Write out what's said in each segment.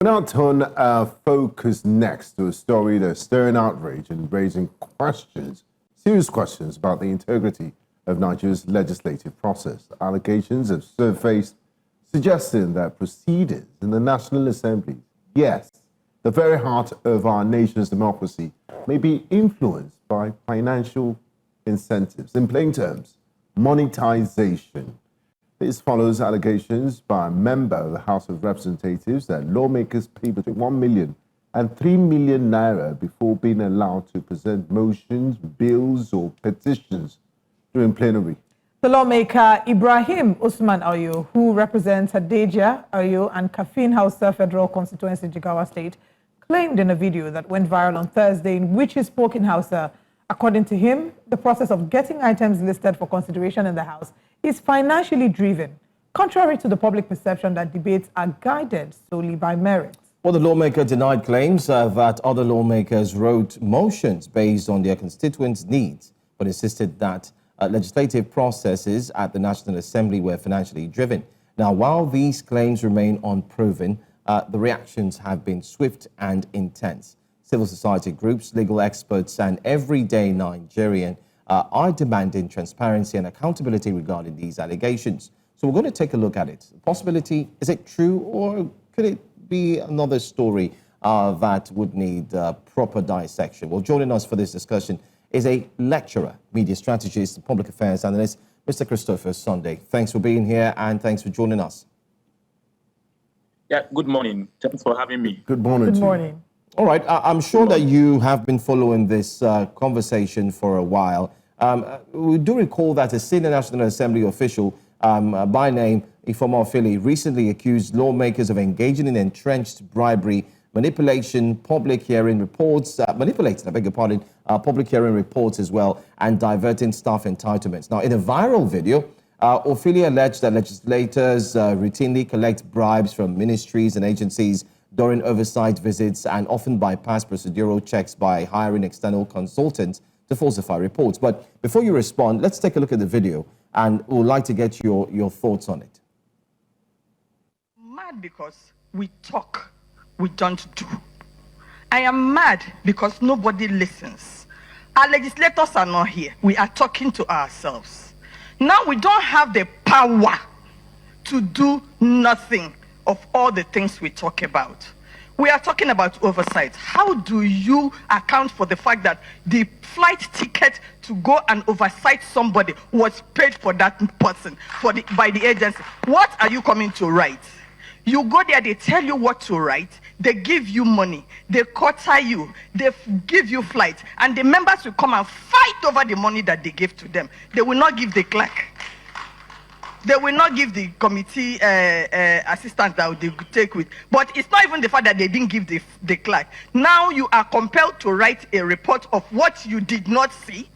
We now turn our focus next to a story that's stirring outrage and raising questions, serious questions about the integrity of Nigeria's legislative process. Allegations have surfaced suggesting that proceedings in the National Assembly, yes, the very heart of our nation's democracy, may be influenced by financial incentives. In plain terms, monetization. This follows allegations by a member of the House of Representatives that lawmakers pay between 1 million and 3 million naira before being allowed to present motions, bills, or petitions during plenary. The lawmaker Ibrahim Usman Auyo, who represents Hadejia, Auyo, and Kafin Hausa Federal Constituency, Jigawa State, claimed in a video that went viral on Thursday in which he spoke in Hausa. According to him, the process of getting items listed for consideration in the House is financially driven, contrary to the public perception that debates are guided solely by merit. Well, the lawmaker denied claims that other lawmakers wrote motions based on their constituents' needs, but insisted that legislative processes at the National Assembly were financially driven. Now, while these claims remain unproven, the reactions have been swift and intense. Civil society groups, legal experts, and everyday Nigerian are demanding transparency and accountability regarding these allegations. So we're going to take a look at it. The possibility, is it true, or could it be another story that would need proper dissection? Well, joining us for this discussion is a lecturer, media strategist, and public affairs analyst, Mr. Christopher Sunday. Thanks for being here and thanks for joining us. Yeah, good morning. Thanks for having me. Good morning. Good morning. All right, I'm sure that you have been following this conversation for a while. We do recall that a senior National Assembly official by name Ifeoma recently accused lawmakers of engaging in entrenched bribery, manipulating public hearing reports as well, and diverting staff entitlements. Now, in a viral video, Ophelia alleged that legislators routinely collect bribes from ministries and agencies during oversight visits and often bypass procedural checks by hiring external consultants to falsify reports. But before you respond, let's take a look at the video, and we'd like to get your thoughts on it. Mad because we talk, we don't do. I am mad because nobody listens. Our legislators are not here. We are talking to ourselves. Now we don't have the power to do nothing of all the things we talk about. We are talking about oversight. How do you account for the fact that the flight ticket to go and oversight somebody was paid for that person by the agency? What are you coming to write? You go there, they tell you what to write, they give you money, they quarter you, they give you flight, and the members will come and fight over the money that they gave to them. They will not give the clerk. They will not give the committee assistants that they take with. But it's not even the fact that they didn't give the clerk. Now you are compelled to write a report of what you did not see,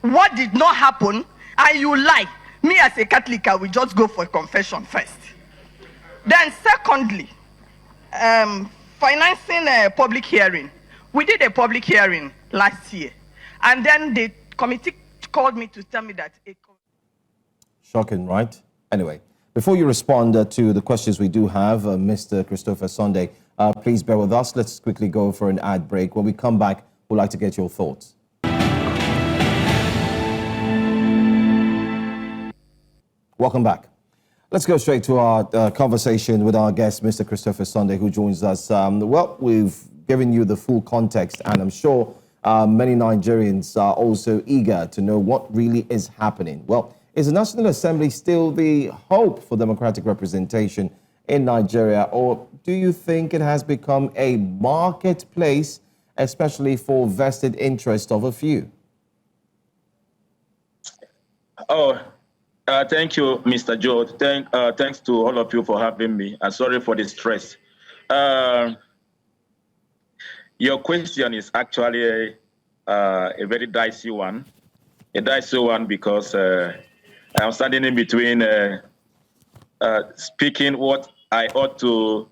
what did not happen, and you lie. Me as a Catholic, I will just go for confession first. Then secondly, financing a public hearing. We did a public hearing last year. And then the committee called me to tell me that... Shocking, right? Anyway, before you respond to the questions we do have, Mr. Christopher Sunday, please bear with us. Let's quickly go for an ad break. When we come back, we'd like to get your thoughts. Welcome back. Let's go straight to our conversation with our guest, Mr. Christopher Sunday, who joins us. Well, we've given you the full context, and I'm sure many Nigerians are also eager to know what really is happening. Well, is the National Assembly still the hope for democratic representation in Nigeria, or do you think it has become a marketplace, especially for vested interest of a few? Thank you, Mr. George. Thanks to all of you for having me. I'm sorry for the stress. Your question is actually a very dicey one. A dicey one because I'm standing in between speaking what I ought to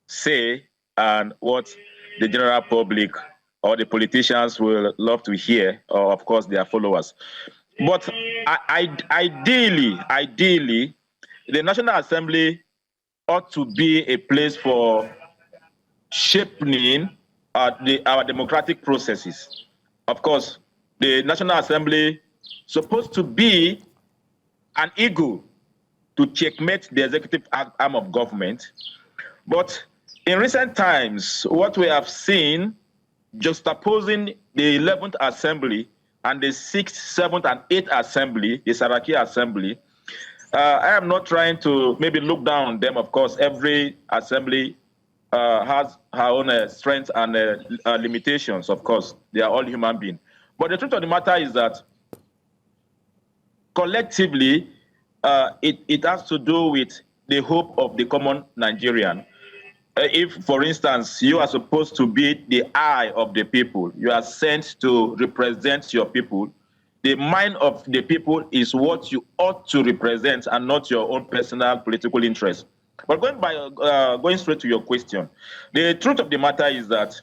say and what the general public or the politicians will love to hear, or of course their followers. But ideally, the National Assembly ought to be a place for shaping our democratic processes. Of course, the National Assembly supposed to be an eagle to checkmate the executive arm of government. But in recent times, what we have seen juxtaposing the 11th Assembly and the 6th, 7th, and 8th Assembly, the Saraki Assembly, I am not trying to maybe look down on them. Of course, every assembly has her own strengths and limitations. Of course, they are all human beings. But the truth of the matter is that collectively, it has to do with the hope of the common Nigerian. If, for instance, you are supposed to be the eye of the people, you are sent to represent your people, the mind of the people is what you ought to represent and not your own personal political interest. But going straight to your question, the truth of the matter is that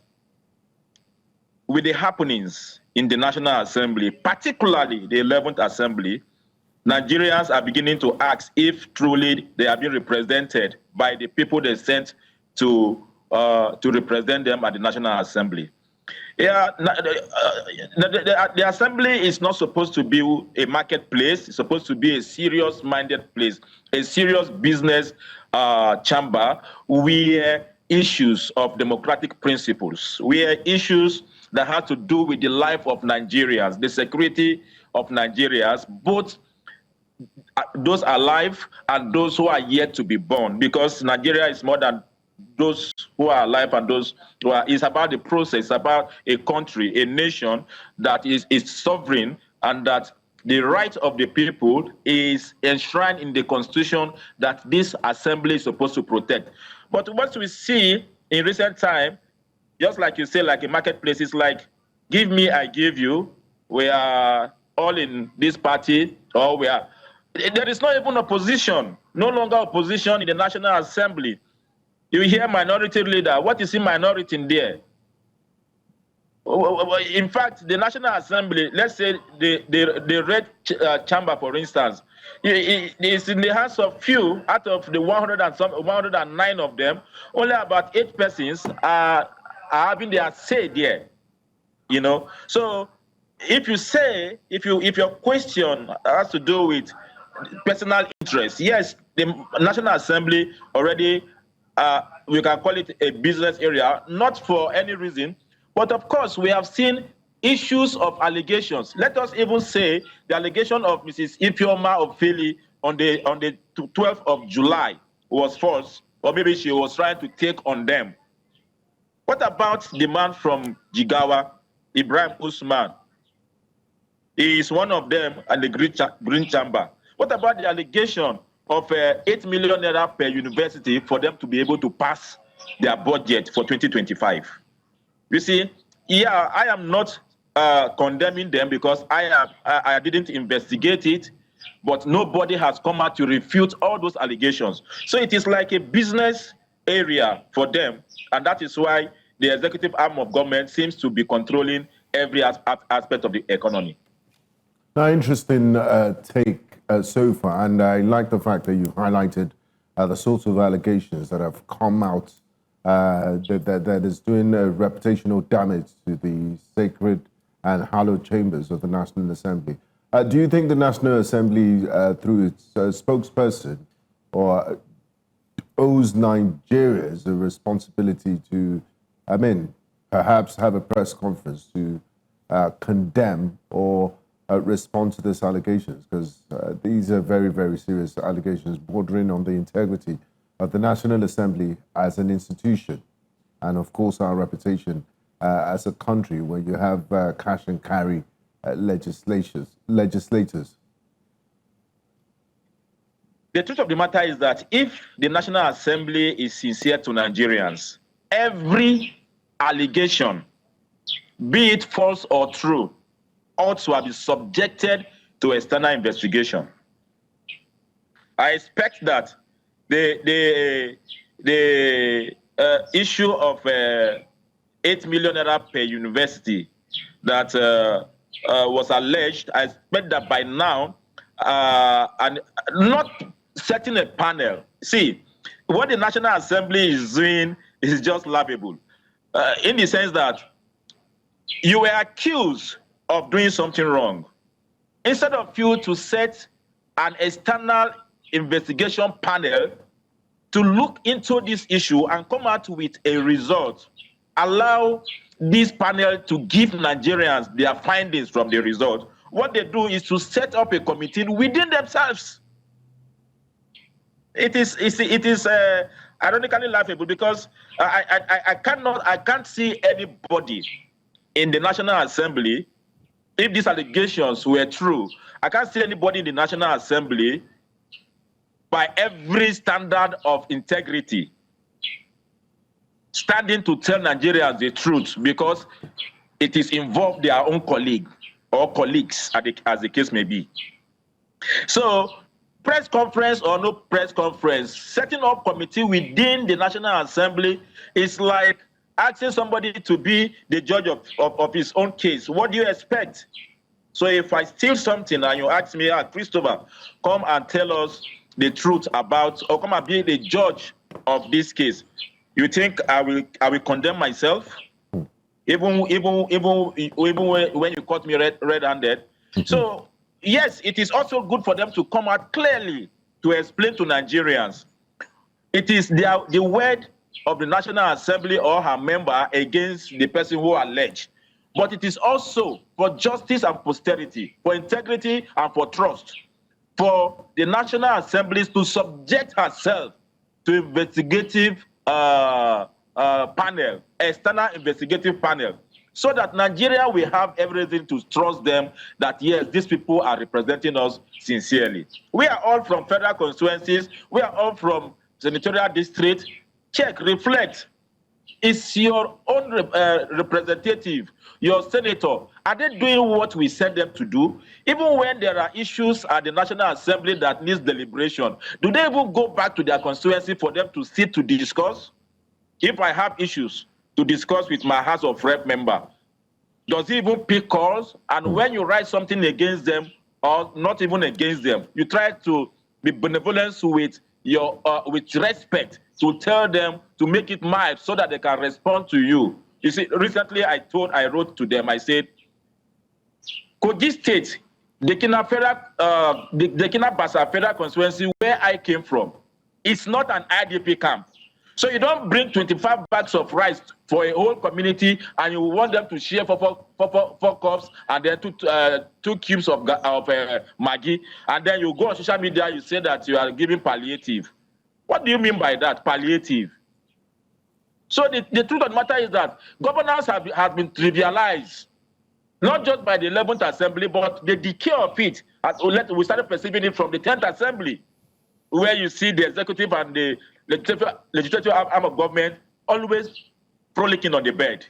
with the happenings in the National Assembly, particularly the 11th Assembly, Nigerians are beginning to ask if truly they are being represented by the people they sent to represent them at the National Assembly. Yeah, the assembly is not supposed to be a marketplace. It's supposed to be a serious-minded place, a serious business chamber where issues of democratic principles, where issues that have to do with the life of Nigerians, the security of Nigerians, both those alive and those who are yet to be born, because Nigeria is more than those who are alive and those who are. It's about the process, about a country, a nation that is sovereign, and that the right of the people is enshrined in the constitution that this assembly is supposed to protect. But what we see in recent time, just like you say, like a marketplace, is like, give me, I give you. We are all in this party, or we are. There is not even opposition, no longer opposition in the National Assembly. You hear minority leader. What is in minority in there? In fact, the National Assembly, let's say the red chamber, for instance, is in the hands of few out of the 109 of them. Only about 8 persons are having their say there. You know, so if your question has to do with personal interest, yes, the National Assembly already. We can call it a business area, not for any reason, but of course we have seen issues of allegations. Let us even say the allegation of Mrs. Ifeoma Ofili on the 12th of July was false, or maybe she was trying to take on them. What about the man from Jigawa, Ibrahim Usman? He is one of them at the Green Chamber. What about the allegation of 8 million naira per university for them to be able to pass their budget for 2025? You see, yeah, I am not condemning them because I didn't investigate it, but nobody has come out to refute all those allegations. So it is like a business area for them, and that is why the executive arm of government seems to be controlling every aspect of the economy. Now, interesting take so far, and I like the fact that you highlighted the sorts of allegations that have come out that is doing reputational damage to the sacred and hallowed chambers of the National Assembly. Do you think the National Assembly, through its spokesperson, or owes Nigerians a responsibility to, perhaps have a press conference to condemn or respond to these allegations? Because these are very, very serious allegations bordering on the integrity of the National Assembly as an institution, and of course our reputation as a country where you have cash and carry legislators. The truth of the matter is that if the National Assembly is sincere to Nigerians, every allegation, be it false or true, ought to have been subjected to external investigation. I expect that the issue of 8 million naira per university that was alleged, I expect that by now, and not setting a panel. See, what the National Assembly is doing is just laughable, in the sense that you were accused of doing something wrong. Instead of you to set an external investigation panel to look into this issue and come out with a result, allow this panel to give Nigerians their findings from the result, what they do is to set up a committee within themselves. It is ironically laughable, because I can't see anybody in the National Assembly, if these allegations were true, I can't see anybody in the National Assembly by every standard of integrity standing to tell Nigerians the truth, because it is involved their own colleague or colleagues, as the case may be. So, press conference or no press conference, setting up committee within the National Assembly is like asking somebody to be the judge of his own case. What do you expect? So if I steal something and you ask me, Christopher, come and tell us the truth about, or come and be the judge of this case, you think I will condemn myself? Even when you caught me red-handed. So yes, it is also good for them to come out clearly to explain to Nigerians. It is the word of the National Assembly or her member against the person who alleged. But it is also for justice and posterity, for integrity and for trust, for the National Assemblies to subject herself to investigative panel, external investigative panel, so that Nigeria will have everything to trust them that, yes, these people are representing us sincerely. We are all from federal constituencies. We are all from senatorial districts. Check, reflect. Is your own representative, your senator, are they doing what we sent them to do? Even when there are issues at the National Assembly that needs deliberation, do they even go back to their constituency for them to sit to discuss? If I have issues to discuss with my House of Rep member, does he even pick calls? And when you write something against them, or not even against them, you try to be benevolent with your with respect, to tell them to make it mild so that they can respond to you. You see, recently I wrote to them, I said, Kogi State, the Basa Federal constituency where I came from, it's not an IDP camp. So you don't bring 25 bags of rice for a whole community and you want them to share four cups and then two cubes of Maggi, and then you go on social media, you say that you are giving palliative. What do you mean by that, palliative? So the truth of the matter is that governance has been trivialized, not just by the 11th Assembly, but the decay of it. We started perceiving it from the 10th Assembly, where you see the executive and the legislative arm of government always frolicking on the bed.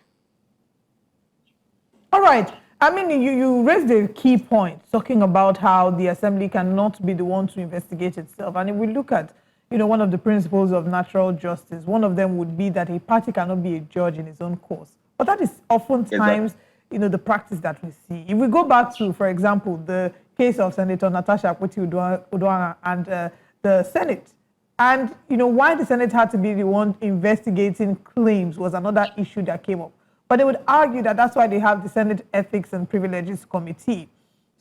All right. I mean, you raised a key point, talking about how the Assembly cannot be the one to investigate itself. And if we look at, one of the principles of natural justice, one of them would be that a party cannot be a judge in its own cause. But that is oftentimes, the practice that we see. If we go back to, for example, the case of Senator Natasha Akpoti-Uduaghan and the Senate, and, why the Senate had to be the one investigating claims was another issue that came up. But they would argue that that's why they have the Senate Ethics and Privileges Committee.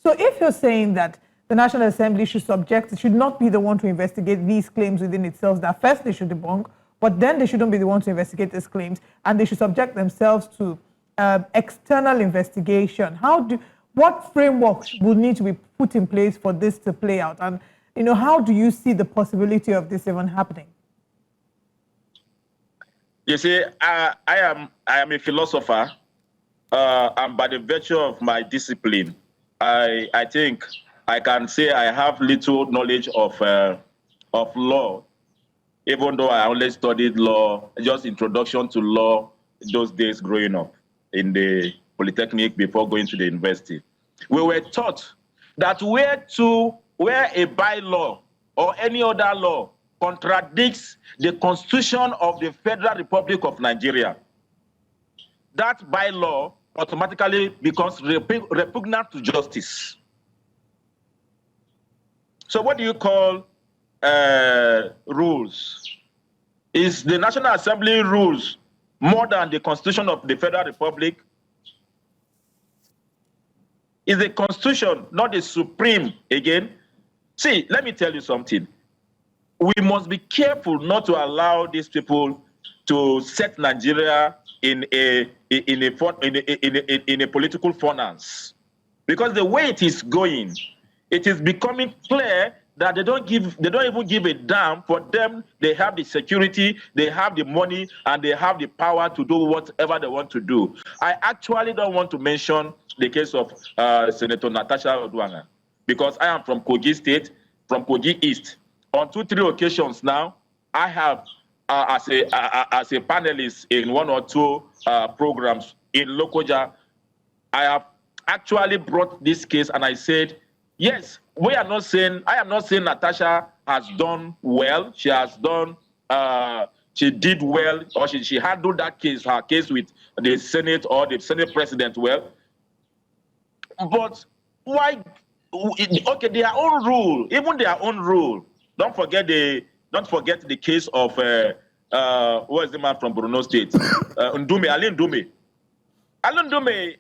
So if you're saying that the National Assembly should not be the one to investigate these claims within itself, that first they should debunk, but then they shouldn't be the one to investigate these claims, and they should subject themselves to external investigation. What framework would need to be put in place for this to play out? And how do you see the possibility of this even happening? You see, I am a philosopher, and by the virtue of my discipline, I think I can say I have little knowledge of law, even though I only studied law, just introduction to law those days growing up in the Polytechnic before going to the university. We were taught that where a bylaw or any other law contradicts the Constitution of the Federal Republic of Nigeria, that bylaw automatically becomes repugnant to justice. So what do you call rules? Is the National Assembly rules more than the Constitution of the Federal Republic? Is the Constitution not the supreme again? See, let me tell you something. We must be careful not to allow these people to set Nigeria in a political finance, because the way it is going, it is becoming clear that they don't even give a damn. For them, they have the security, they have the money, and they have the power to do whatever they want to do. I actually don't want to mention the case of Senator Natasha Odwanga, because I am from Kogi State, from Kogi East. On 2-3 occasions now, I have, as a panelist in 1 or 2 programs in Lokoja, I have actually brought this case and I said, yes, I am not saying Natasha has done well. She has done, she did well, or she handled that case, her case with the Senate or the Senate president well. But why? Okay, their own rule, even their own rule. Don't forget the case of what is the man from Borno State, Ndume, Ali Ndume. Ali Ndume,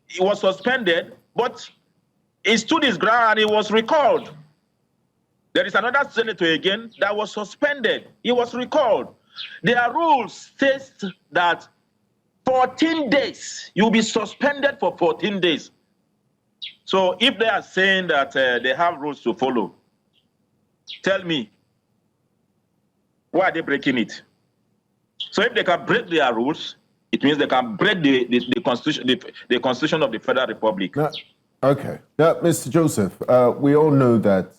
he was suspended, but he stood his ground and he was recalled. There is another senator again that was suspended. He was recalled. Their rules says that 14 days, you'll be suspended for 14 days. So if they are saying that they have rules to follow, tell me, why are they breaking it? So if they can break their rules, it means they can break the constitution of the Federal Republic. Now, okay. Now, Mr. Joseph, we all know that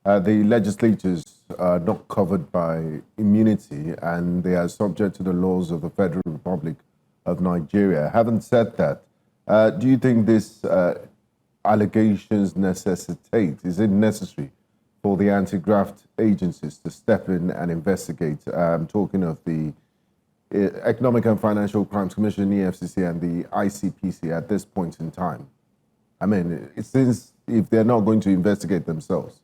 the legislators are not covered by immunity and they are subject to the laws of the Federal Republic of Nigeria. Having said that, do you think this allegations necessitate, is it necessary for the anti-graft agencies to step in and investigate? I'm talking of the Economic and Financial Crimes Commission, EFCC, and the ICPC at this point in time. I mean, it seems if they're not going to investigate themselves,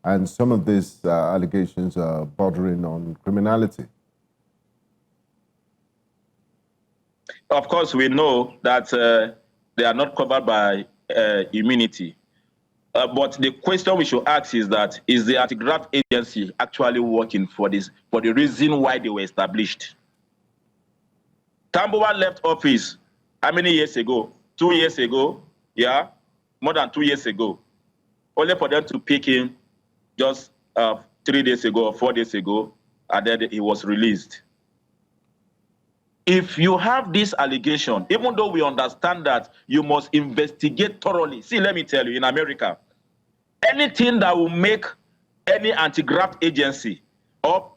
and some of these allegations are bordering on criminality. Of course, we know that they are not covered by immunity. But the question we should ask is that, is the anti-graft agency actually working for this, for the reason why they were established? Tambuwa left office how many years ago? 2 years ago, yeah? More than 2 years ago. Only for them to pick him just 3 days ago or 4 days ago, and then he was released. If you have this allegation, even though we understand that you must investigate thoroughly. See, let me tell you, in America, anything that will make any anti-graft agency or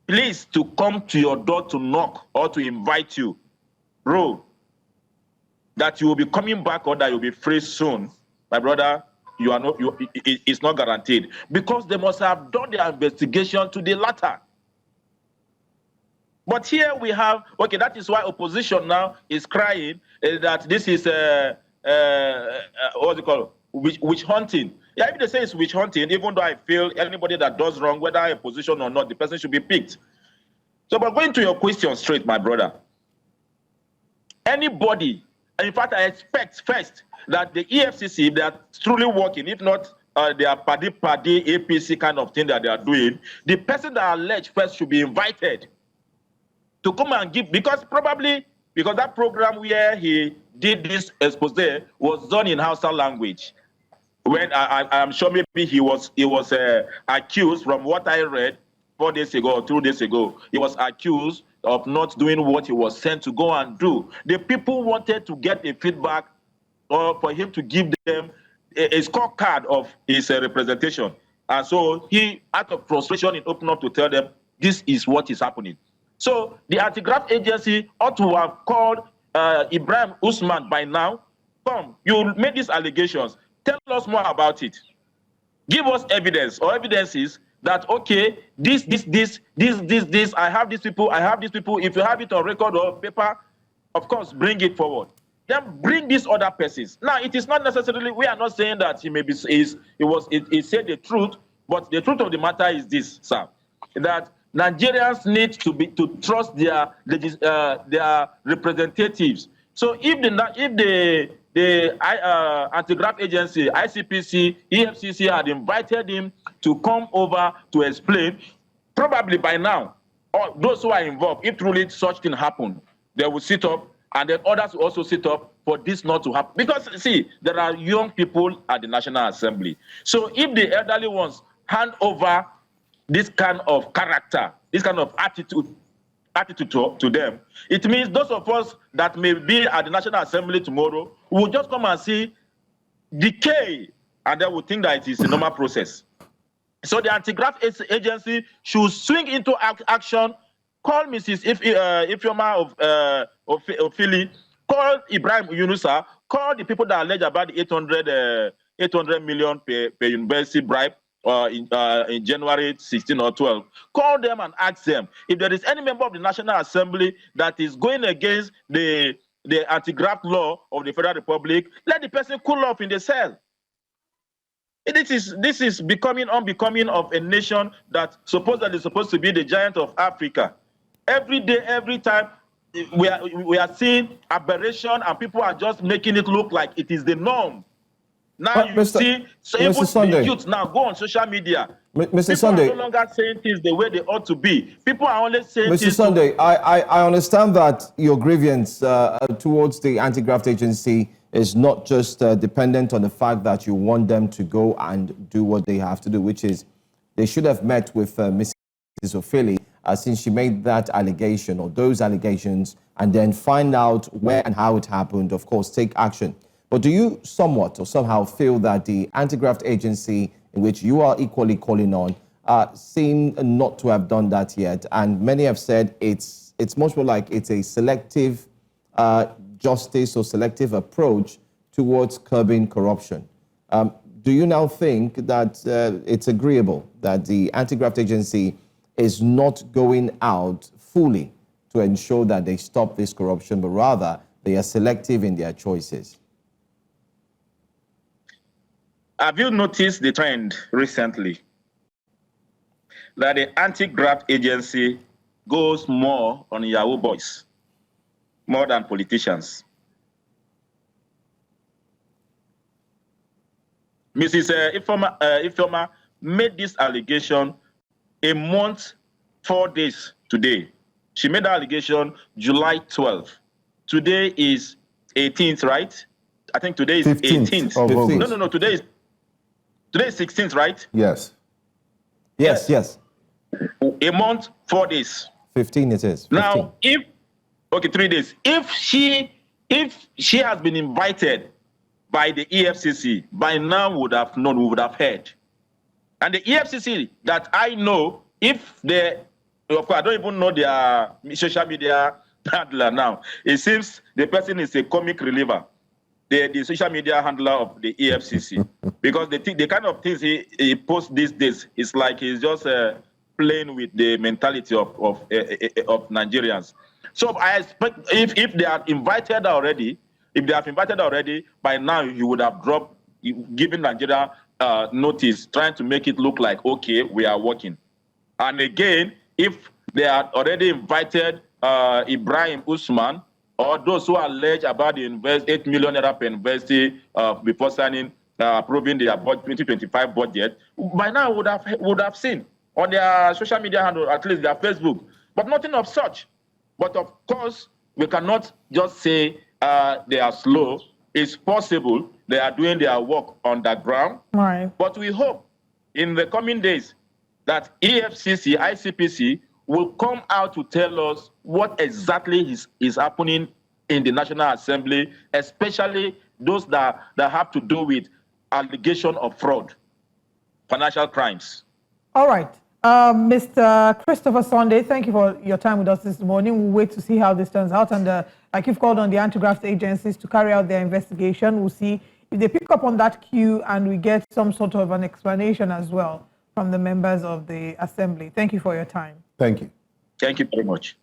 police to come to your door to knock or to invite you, bro, that you will be coming back or that you'll be free soon, my brother, you are not. It's not guaranteed, because they must have done their investigation to the latter. But here we have, okay, that is why opposition now is crying that this is what's it called, witch hunting. Yeah, if they say it's witch hunting, even though I feel anybody that does wrong, whether a position or not, the person should be picked. So, but going to your question straight, my brother, anybody, in fact, I expect first that the EFCC, if they are truly working, if not, they are paddy APC kind of thing that they are doing, the person that alleged first should be invited to come and give, because that program where he did this expose was done in Hausa language. When I'm sure maybe he was accused, from what I read 4 days ago or 2 days ago, he was accused of not doing what he was sent to go and do. The people wanted to get a feedback or for him to give them a scorecard of his representation. And so he, out of frustration, he opened up to tell them, this is what is happening. So the anti-graft agency ought to have called Ibrahim Usman by now. Come, you made these allegations. Tell us more about it. Give us evidence or evidences that, okay, this, I have these people. If you have it on record or paper, of course, bring it forward. Then bring these other persons. Now, it is not necessarily, we are not saying that he said the truth, but the truth of the matter is this, sir, that Nigerians need to trust their representatives. So if the anti-graft agency, ICPC, EFCC had invited him to come over to explain, probably by now, all those who are involved, if truly such thing happened, they will sit up, and then others will also sit up for this not to happen. Because, see, there are young people at the National Assembly. So if the elderly ones hand over this kind of character, this kind of attitude to them, it means those of us that may be at the National Assembly tomorrow will just come and see decay, and then will think that it is a normal process. So the anti-graft agency should swing into action. Call Mrs. Ifeoma of Philly, call Ibrahim Yunusa, call the people that allege about the 800 million per university bribe in January 16 or 12. Call them and ask them if there is any member of the National Assembly that is going against the anti-graft law of the Federal Republic, let the person cool off in the cell. This is unbecoming of a nation that supposedly is supposed to be the giant of Africa. Every day, every time, we are seeing aberration, and people are just making it look like it is the norm. Now but you see, so even the youth now go on social media. Mr. Sunday, people are no longer saying things the way they ought to be. People are only saying Mr. things. Sunday, I understand that your grievance towards the anti-graft agency is not just dependent on the fact that you want them to go and do what they have to do, which is they should have met with Mrs. Ofili since she made that allegation or those allegations, and then find out where and how it happened, of course, take action. But do you somewhat or somehow feel that the anti-graft agency, in which you are equally calling on, seem not to have done that yet? And many have said it's much more like it's a selective justice or selective approach towards curbing corruption. Do you now think that it's agreeable that the anti-graft agency is not going out fully to ensure that they stop this corruption, but rather they are selective in their choices? Have you noticed the trend recently that the anti-graft agency goes more on Yahoo boys, more than politicians? Mrs. Ifeoma made this allegation a month, 4 days today. She made the allegation July 12th. Today is 18th, right? I think today is 18th. Of August. No. Today is 16th, right? Yes. Yes. A month, 4 days. 15 it is. 15. Now, 3 days. If she has been invited by the EFCC, by now we would have known, we would have heard. And the EFCC that I know, if they, of course, I don't even know their social media handler now. It seems the person is a comic reliever, the social media handler of the EFCC, because the kind of things he posts these days is like he's just playing with the mentality of Nigerians. So I expect if they are invited already, by now you would have dropped, giving Nigeria notice, trying to make it look like, okay, we are working. And again, if they are already invited Ibrahim Usman, or those who allege about the 8 million naira per university before signing, approving the 2025 budget, by now would have seen on their social media handle, at least their Facebook, but nothing of such. But of course, we cannot just say they are slow. It's possible they are doing their work on the ground. Right. But we hope in the coming days that EFCC, ICPC will come out to tell us what exactly is happening in the National Assembly, especially those that have to do with allegation of fraud, financial crimes. All right. Mr. Christopher Sunday, thank you for your time with us this morning. We'll wait to see how this turns out. And like you've called on the anti-graft agencies to carry out their investigation, we'll see if they pick up on that cue and we get some sort of an explanation as well from the members of the Assembly. Thank you for your time. Thank you. Thank you very much.